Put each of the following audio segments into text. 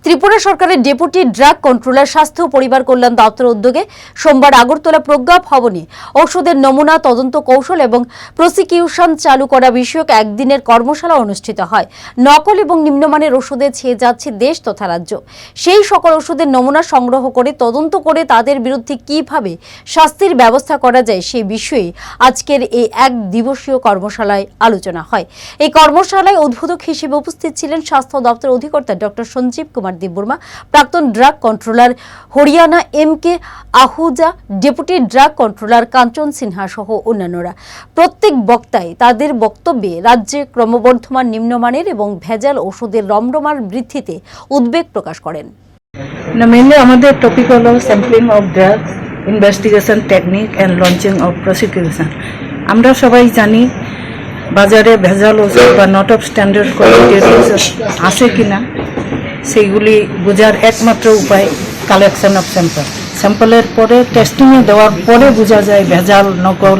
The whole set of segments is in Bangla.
ত্রিপুরা সরকারের ডেপুটি ড্রাগ কন্ট্রোলার স্বাস্থ্য ও পরিবার কল্যাণ দপ্তর উদ্যোগে সোমবার আগরতলা প্রজ্ঞা ভবনে ওষুধের নমুনা তদন্ত কৌশল এবং প্রসিকিউশন চালু করা বিষয়ক একদিনের কর্মশালা অনুষ্ঠিত হয়। নকল এবং নিম্নমানের ওষুধে ছেয়ে যাচ্ছে দেশ তথা রাজ্য। সেই সকল ওষুধের নমুনা সংগ্রহ করে তদন্ত করে তাদের বিরুদ্ধে কিভাবে শাস্তির ব্যবস্থা করা যায় সেই বিষয়ে আজকের এই এক দিবসীয় কর্মশালায় আলোচনা হয়। এই কর্মশালায় উদ্বোধক হিসেবে উপস্থিত ছিলেন স্বাস্থ্য দপ্তর অধিকর্তা ডক্টর সঞ্জীব কুমার দেববর্মা, প্রাক্তন drug controller Haryana M K. Ahuja, deputy drug controller Kanchan Sinha সহ অন্যান্যরা। প্রত্যেক বক্তাই তাদের বক্তব্যে রাজ্যে ক্রমবর্ধমান নিম্নমানের এবং ভেজাল ওষুধের রমরমার বৃদ্ধিতে উদ্বেগ প্রকাশ করেন। মেইনলি আমাদের টপিক হলো sampling of drugs, investigation technique and launching of prosecution. আমরা সবাই জানি বাজারে ভেজাল ওষুধ বা নট অফ স্ট্যান্ডার্ড কোয়ালিটির ওষুধ আছে কিনা সেইগুলি বোঝার একমাত্র উপায় কালেকশন অফ স্যাম্পলের পরে টেস্টিংয়ে দেওয়ার পরে বোঝা যায় ভেজাল, নকল,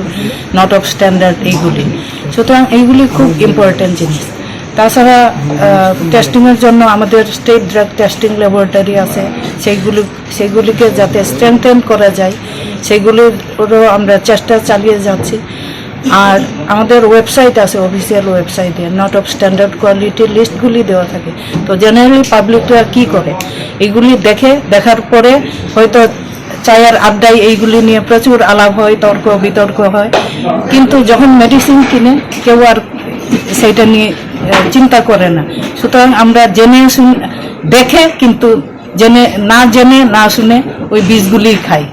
নট অফ স্ট্যান্ডার্ড এইগুলি। সুতরাং এইগুলি খুব ইম্পর্টেন্ট জিনিস। তাছাড়া টেস্টিংয়ের জন্য আমাদের স্টেট ড্রাগ টেস্টিং ল্যাবরেটরি আছে, সেইগুলিকে যাতে স্ট্রেংথেন করা যায় সেইগুলিরও আমরা চেষ্টা চালিয়ে যাচ্ছি। আর আমাদের ওয়েবসাইট আছে, অফিসিয়াল ওয়েবসাইটে নট অফ স্ট্যান্ডার্ড কোয়ালিটির লিস্টগুলি দেওয়া থাকে। তো জেনারেলি পাবলিকরা কী করে, এইগুলি দেখার পরে হয়তো চায়ের আড্ডায় এইগুলি নিয়ে প্রচুর আলাপ হয়, তর্ক বিতর্ক হয়, কিন্তু যখন মেডিসিন কিনে কেউ আর সেইটা নিয়ে চিন্তা করে না। সুতরাং আমরা দেখে কিন্তু জেনে না শুনে ওই বীজগুলি খাই।